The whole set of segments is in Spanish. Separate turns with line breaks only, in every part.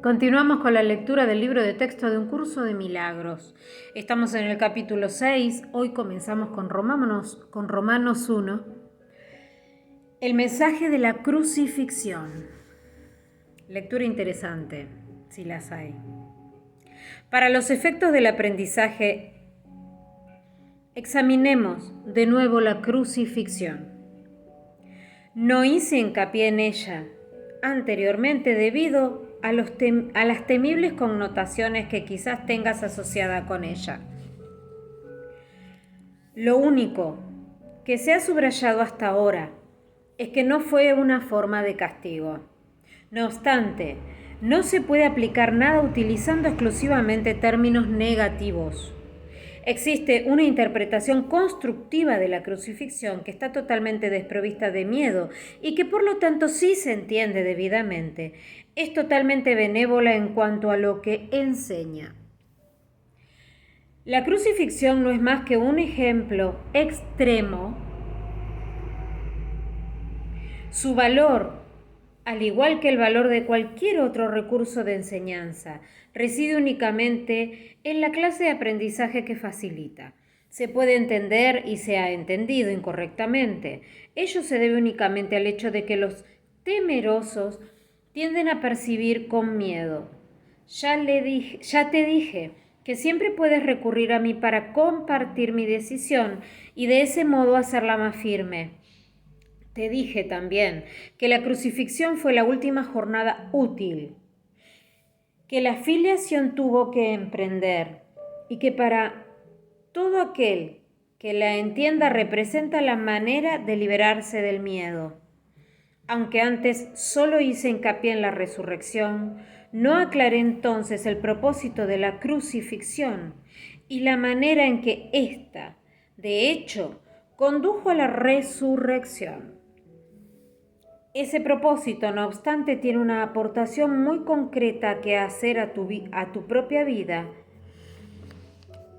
Continuamos con la lectura del libro de texto de Un Curso de Milagros. Estamos en el capítulo 6, hoy comenzamos con Romanos 1. El mensaje de la crucifixión. Lectura interesante, si las hay. Para los efectos del aprendizaje, examinemos de nuevo la crucifixión. No hice hincapié en ella anteriormente debido a las temibles connotaciones que quizás tengas asociada con ella. Lo único que se ha subrayado hasta ahora es que no fue una forma de castigo. No obstante, no se puede aplicar nada utilizando exclusivamente términos negativos. Existe una interpretación constructiva de la crucifixión que está totalmente desprovista de miedo y que por lo tanto sí se entiende debidamente. Es totalmente benévola en cuanto a lo que enseña. La crucifixión no es más que un ejemplo extremo. Su valor, al igual que el valor de cualquier otro recurso de enseñanza, reside únicamente en la clase de aprendizaje que facilita. Se puede entender y se ha entendido incorrectamente. Ello se debe únicamente al hecho de que los temerosos tienden a percibir con miedo. Ya te dije que siempre puedes recurrir a mí para compartir mi decisión y de ese modo hacerla más firme. Te dije también que la crucifixión fue la última jornada útil que la filiación tuvo que emprender y que para todo aquel que la entienda representa la manera de liberarse del miedo. Aunque antes solo hice hincapié en la resurrección, no aclaré entonces el propósito de la crucifixión y la manera en que ésta, de hecho, condujo a la resurrección. Ese propósito, no obstante, tiene una aportación muy concreta que hacer a tu propia vida.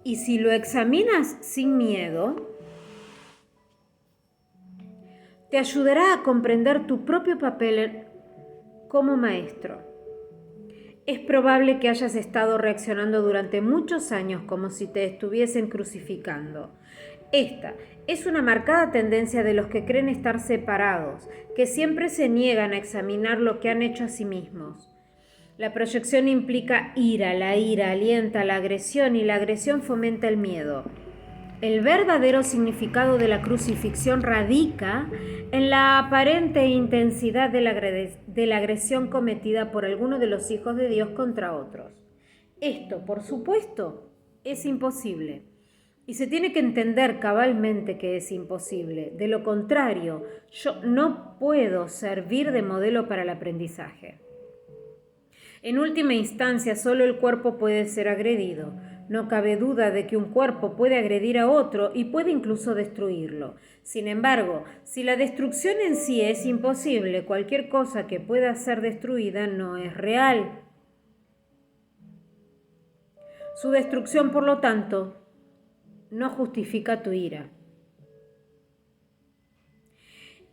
Y si lo examinas sin miedo, te ayudará a comprender tu propio papel como maestro. Es probable que hayas estado reaccionando durante muchos años como si te estuviesen crucificando. Esta es una marcada tendencia de los que creen estar separados, que siempre se niegan a examinar lo que han hecho a sí mismos. La proyección implica ira, la ira alienta la agresión y la agresión fomenta el miedo. El verdadero significado de la crucifixión radica en la aparente intensidad de la agresión cometida por alguno de los hijos de Dios contra otros. Esto, por supuesto, es imposible. Y se tiene que entender cabalmente que es imposible. De lo contrario, yo no puedo servir de modelo para el aprendizaje. En última instancia, solo el cuerpo puede ser agredido. No cabe duda de que un cuerpo puede agredir a otro y puede incluso destruirlo. Sin embargo, si la destrucción en sí es imposible, cualquier cosa que pueda ser destruida no es real. Su destrucción, por lo tanto, no justifica tu ira.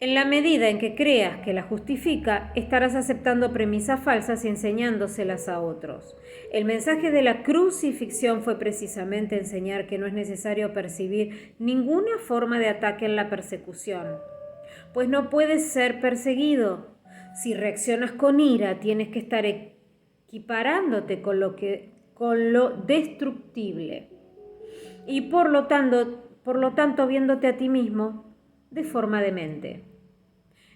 En la medida en que creas que la justifica, estarás aceptando premisas falsas y enseñándoselas a otros. El mensaje de la crucifixión fue precisamente enseñar que no es necesario percibir ninguna forma de ataque en la persecución, pues no puedes ser perseguido. Si reaccionas con ira, tienes que estar equiparándote con lo destructible y por lo tanto viéndote a ti mismo de forma demente.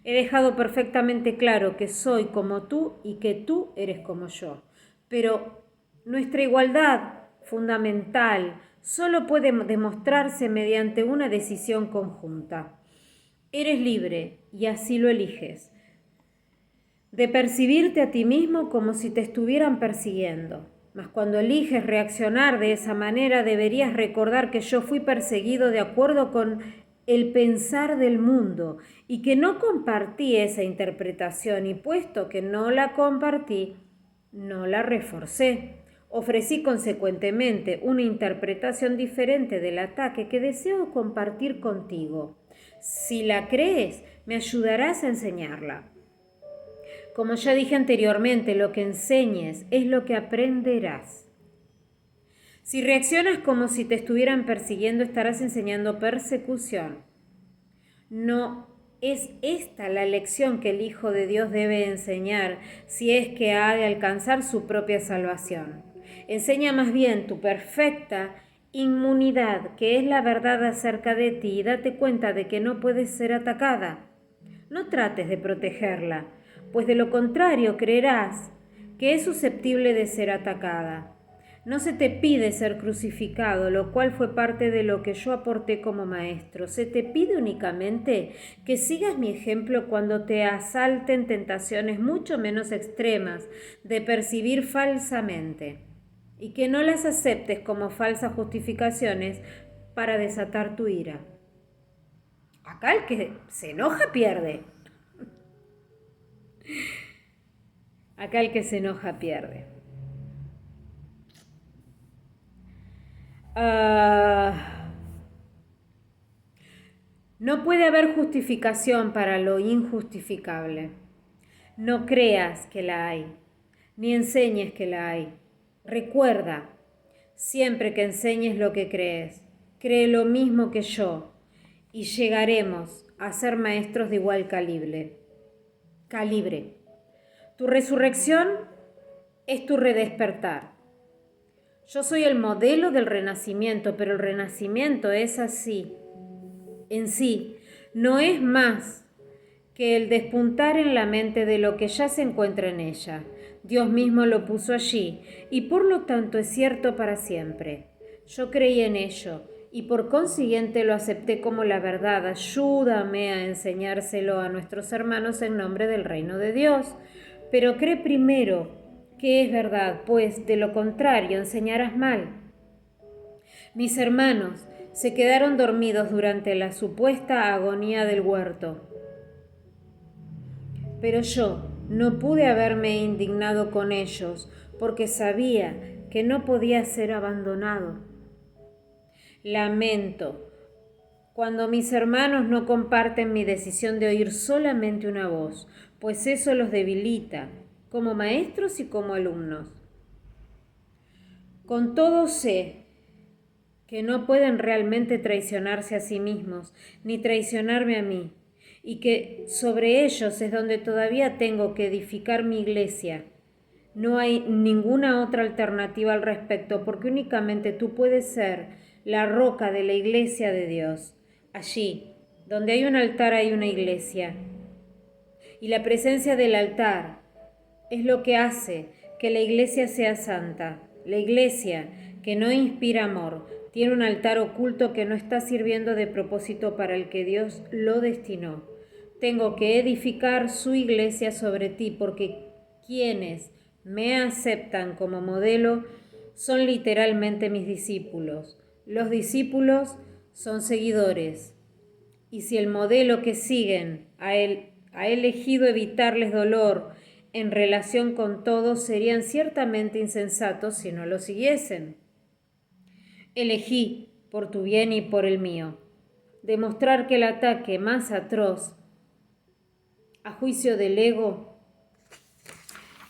He dejado perfectamente claro que soy como tú y que tú eres como yo. Pero nuestra igualdad fundamental solo puede demostrarse mediante una decisión conjunta. Eres libre, y así lo eliges, de percibirte a ti mismo como si te estuvieran persiguiendo. Mas cuando eliges reaccionar de esa manera, deberías recordar que yo fui perseguido de acuerdo con el pensar del mundo y que no compartí esa interpretación y puesto que no la compartí, no la reforcé. Ofrecí consecuentemente una interpretación diferente del ataque que deseo compartir contigo. Si la crees, me ayudarás a enseñarla. Como ya dije anteriormente, lo que enseñes es lo que aprenderás. Si reaccionas como si te estuvieran persiguiendo, estarás enseñando persecución. No es esta la lección que el Hijo de Dios debe enseñar si es que ha de alcanzar su propia salvación. Enseña más bien tu perfecta inmunidad, que es la verdad acerca de ti, y date cuenta de que no puedes ser atacada. No trates de protegerla, pues de lo contrario creerás que es susceptible de ser atacada. No se te pide ser crucificado, lo cual fue parte de lo que yo aporté como maestro. Se te pide únicamente que sigas mi ejemplo cuando te asalten tentaciones mucho menos extremas de percibir falsamente, y que no las aceptes como falsas justificaciones para desatar tu ira. Acá el que se enoja pierde. Acá el que se enoja pierde. No puede haber justificación para lo injustificable. No creas que la hay, ni enseñes que la hay. Recuerda, siempre que enseñes lo que crees, cree lo mismo que yo, y llegaremos a ser maestros de igual calibre. Tu resurrección es tu redespertar. Yo soy el modelo del renacimiento, pero el renacimiento es así. En sí, no es más que el despuntar en la mente de lo que ya se encuentra en ella. Dios mismo lo puso allí y por lo tanto es cierto para siempre. Yo creí en ello y por consiguiente lo acepté como la verdad. Ayúdame a enseñárselo a nuestros hermanos en nombre del reino de Dios. Pero cree primero que es verdad, pues de lo contrario enseñarás mal. Mis hermanos se quedaron dormidos durante la supuesta agonía del huerto. Pero yo no pude haberme indignado con ellos porque sabía que no podía ser abandonado. Lamento cuando mis hermanos no comparten mi decisión de oír solamente una voz, pues eso los debilita, como maestros y como alumnos. Con todo sé que no pueden realmente traicionarse a sí mismos, ni traicionarme a mí, y que sobre ellos es donde todavía tengo que edificar mi iglesia. No hay ninguna otra alternativa al respecto, porque únicamente tú puedes ser la roca de la iglesia de Dios. Allí, donde hay un altar, hay una iglesia. Y la presencia del altar es lo que hace que la iglesia sea santa. La iglesia que no inspira amor tiene un altar oculto que no está sirviendo de propósito para el que Dios lo destinó. Tengo que edificar su iglesia sobre ti, porque quienes me aceptan como modelo son literalmente mis discípulos. Los discípulos son seguidores. Y si el modelo que siguen ha elegido evitarles dolor en relación con todos, serían ciertamente insensatos si no lo siguiesen. Elegí, por tu bien y por el mío, demostrar que el ataque más atroz, a juicio del ego,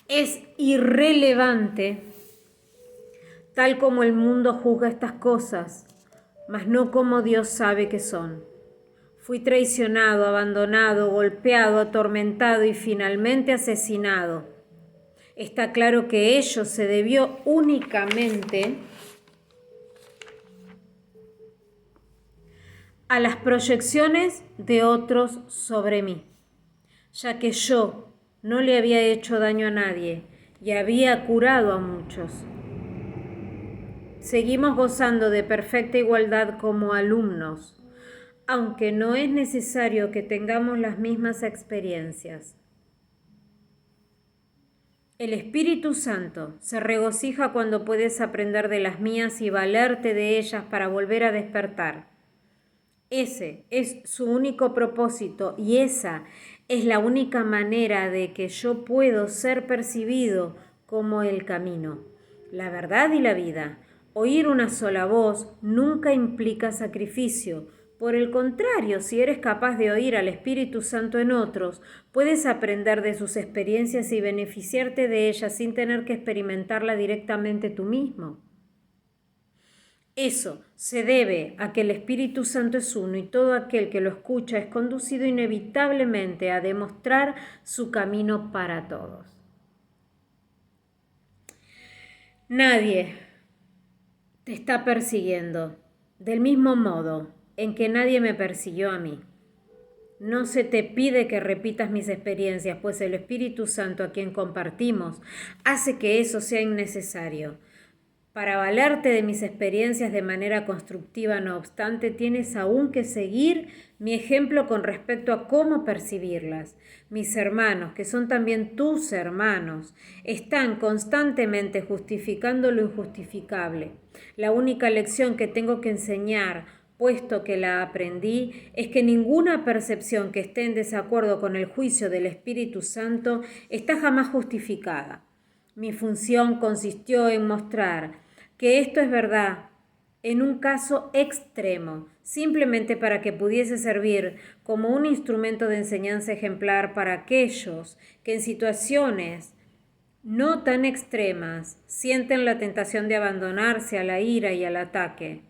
es irrelevante, tal como el mundo juzga estas cosas, mas no como Dios sabe que son. Fui traicionado, abandonado, golpeado, atormentado y finalmente asesinado. Está claro que ello se debió únicamente a las proyecciones de otros sobre mí, ya que yo no le había hecho daño a nadie y había curado a muchos. Seguimos gozando de perfecta igualdad como alumnos, aunque no es necesario que tengamos las mismas experiencias. El Espíritu Santo se regocija cuando puedes aprender de las mías y valerte de ellas para volver a despertar. Ese es su único propósito y esa es la única manera de que yo puedo ser percibido como el camino, la verdad y la vida. Oír una sola voz nunca implica sacrificio, Por el contrario, si eres capaz de oír al Espíritu Santo en otros, puedes aprender de sus experiencias y beneficiarte de ellas sin tener que experimentarla directamente tú mismo. Eso se debe a que el Espíritu Santo es uno y todo aquel que lo escucha es conducido inevitablemente a demostrar su camino para todos. Nadie te está persiguiendo del mismo modo en que nadie me persiguió a mí. No se te pide que repitas mis experiencias, pues el Espíritu Santo a quien compartimos hace que eso sea innecesario. Para valerte de mis experiencias de manera constructiva, no obstante, tienes aún que seguir mi ejemplo con respecto a cómo percibirlas. Mis hermanos, que son también tus hermanos, están constantemente justificando lo injustificable. La única lección que tengo que enseñar, puesto que la aprendí, es que ninguna percepción que esté en desacuerdo con el juicio del Espíritu Santo está jamás justificada. Mi función consistió en mostrar que esto es verdad en un caso extremo, simplemente para que pudiese servir como un instrumento de enseñanza ejemplar para aquellos que en situaciones no tan extremas sienten la tentación de abandonarse a la ira y al ataque.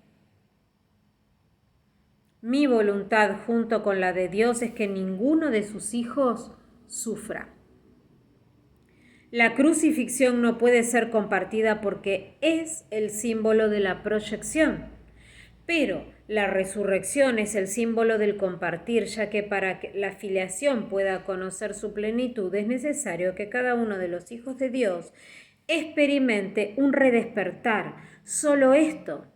Mi voluntad junto con la de Dios es que ninguno de sus hijos sufra. La crucifixión no puede ser compartida porque es el símbolo de la proyección, pero la resurrección es el símbolo del compartir, ya que para que la filiación pueda conocer su plenitud es necesario que cada uno de los hijos de Dios experimente un redespertar. Solo esto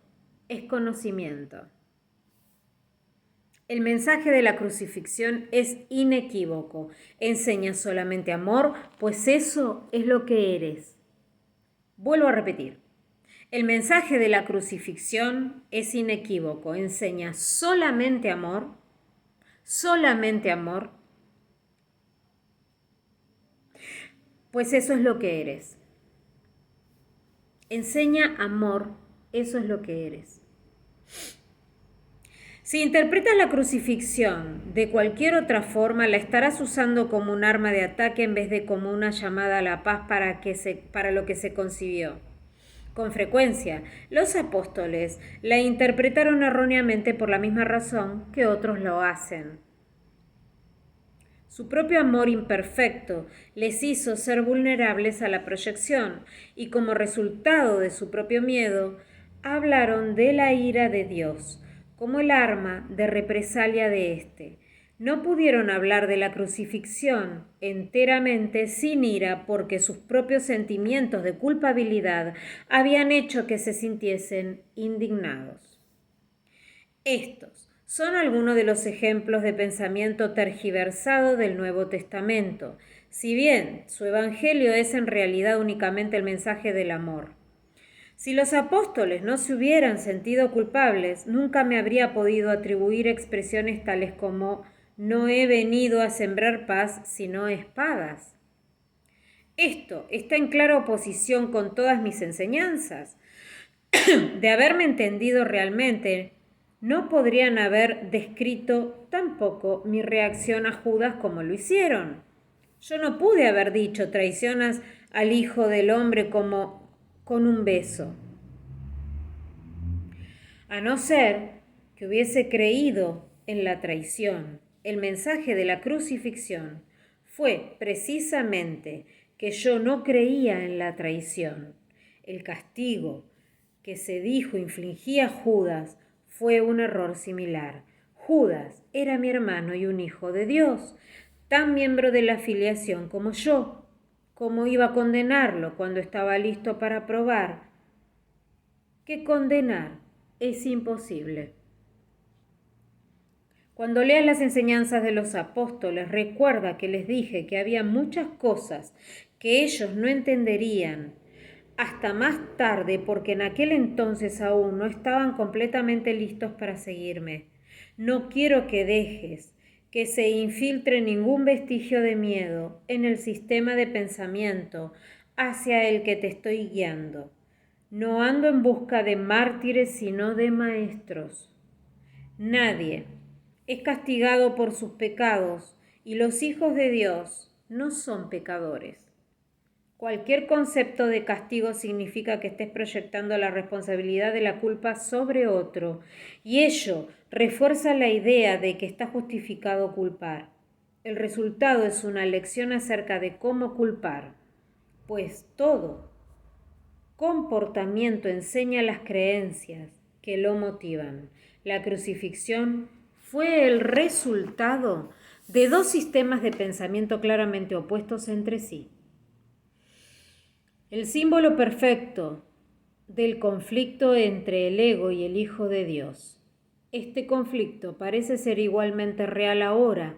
es conocimiento. El mensaje de la crucifixión es inequívoco. Enseña solamente amor, pues eso es lo que eres. Vuelvo a repetir. El mensaje de la crucifixión es inequívoco. Enseña solamente amor, pues eso es lo que eres. Enseña amor, eso es lo que eres. Si interpretas la crucifixión de cualquier otra forma, la estarás usando como un arma de ataque en vez de como una llamada a la paz para lo que se concibió. Con frecuencia, los apóstoles la interpretaron erróneamente por la misma razón que otros lo hacen. Su propio amor imperfecto les hizo ser vulnerables a la proyección y como resultado de su propio miedo, hablaron de la ira de Dios como el arma de represalia de éste. No pudieron hablar de la crucifixión enteramente sin ira porque sus propios sentimientos de culpabilidad habían hecho que se sintiesen indignados. Estos son algunos de los ejemplos de pensamiento tergiversado del Nuevo Testamento, si bien su evangelio es en realidad únicamente el mensaje del amor. Si los apóstoles no se hubieran sentido culpables, nunca me habría podido atribuir expresiones tales como «no he venido a sembrar paz, sino espadas». Esto está en clara oposición con todas mis enseñanzas. De haberme entendido realmente, no podrían haber descrito tampoco mi reacción a Judas como lo hicieron. Yo no pude haber dicho traicionas al Hijo del Hombre como con un beso. A no ser que hubiese creído en la traición. El mensaje de la crucifixión fue precisamente que yo no creía en la traición. El castigo que se dijo infligía Judas fue un error similar. Judas era mi hermano y un hijo de Dios, tan miembro de la filiación como yo. ¿Cómo iba a condenarlo cuando estaba listo para probar que condenar es imposible? Cuando leas las enseñanzas de los apóstoles, recuerda que les dije que había muchas cosas que ellos no entenderían hasta más tarde porque en aquel entonces aún no estaban completamente listos para seguirme. No quiero que dejes que se infiltre ningún vestigio de miedo en el sistema de pensamiento hacia el que te estoy guiando. No ando en busca de mártires, sino de maestros. Nadie es castigado por sus pecados y los hijos de Dios no son pecadores. Cualquier concepto de castigo significa que estés proyectando la responsabilidad de la culpa sobre otro, y ello refuerza la idea de que está justificado culpar. El resultado es una lección acerca de cómo culpar, pues todo comportamiento enseña las creencias que lo motivan. La crucifixión fue el resultado de dos sistemas de pensamiento claramente opuestos entre sí. El símbolo perfecto del conflicto entre el ego y el Hijo de Dios. Este conflicto parece ser igualmente real ahora,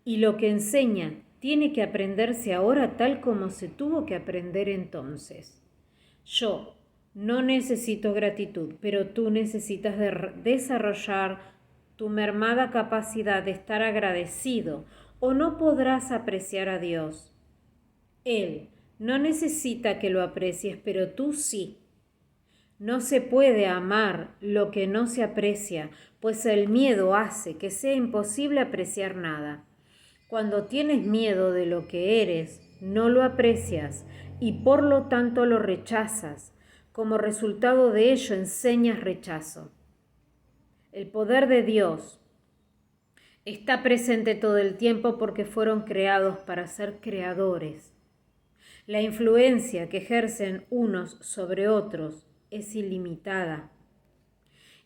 y lo que enseña tiene que aprenderse ahora tal como se tuvo que aprender entonces. Yo no necesito gratitud, pero tú necesitas desarrollar tu mermada capacidad de estar agradecido, o no podrás apreciar a Dios. Él no necesita que lo aprecies, pero tú sí. No se puede amar lo que no se aprecia, pues el miedo hace que sea imposible apreciar nada. Cuando tienes miedo de lo que eres, no lo aprecias y por lo tanto lo rechazas. Como resultado de ello enseñas rechazo. El poder de Dios está presente todo el tiempo porque fueron creados para ser creadores. La influencia que ejercen unos sobre otros es ilimitada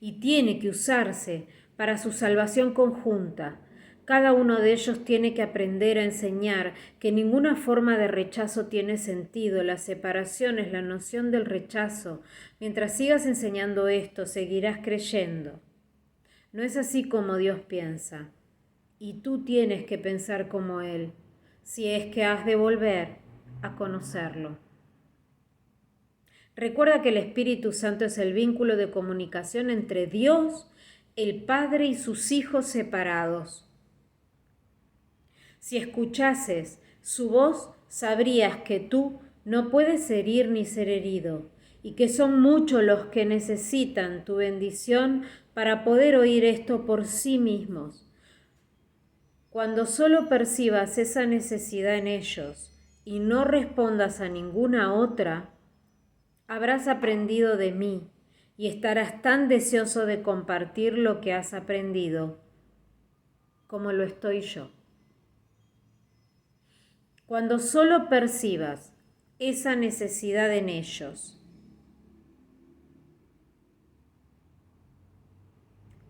y tiene que usarse para su salvación conjunta. Cada uno de ellos tiene que aprender a enseñar que ninguna forma de rechazo tiene sentido. La separación es la noción del rechazo. Mientras sigas enseñando esto, seguirás creyendo. No es así como Dios piensa, y tú tienes que pensar como Él, si es que has de volver a conocerlo. Recuerda que el Espíritu Santo es el vínculo de comunicación entre Dios, el Padre y sus hijos separados. Si escuchases su voz, sabrías que tú no puedes herir ni ser herido, y que son muchos los que necesitan tu bendición para poder oír esto por sí mismos. Cuando solo percibas esa necesidad en ellos y no respondas a ninguna otra, habrás aprendido de mí y estarás tan deseoso de compartir lo que has aprendido como lo estoy yo. Cuando solo percibas esa necesidad en ellos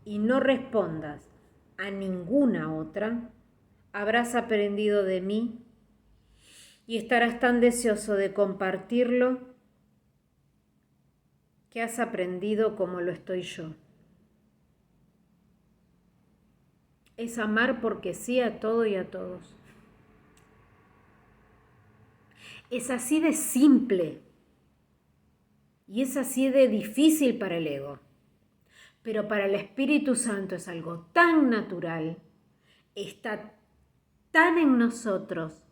y no respondas a ninguna otra, habrás aprendido de mí y estarás tan deseoso de compartirlo que has aprendido como lo estoy yo. Es amar porque sí a todo y a todos. Es así de simple y es así de difícil para el ego. Pero para el Espíritu Santo es algo tan natural, está tan en nosotros,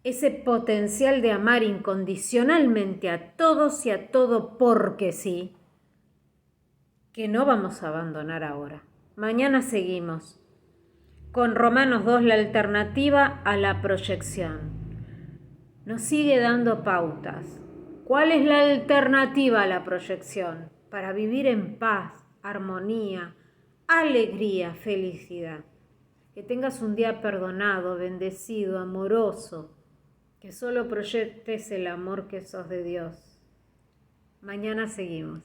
ese potencial de amar incondicionalmente a todos y a todo porque sí, que no vamos a abandonar ahora. Mañana seguimos con Romanos 2, la alternativa a la proyección. Nos sigue dando pautas. ¿Cuál es la alternativa a la proyección? Para vivir en paz, armonía, alegría, felicidad. Que tengas un día perdonado, bendecido, amoroso. Que solo proyectes el amor que sos de Dios. Mañana seguimos.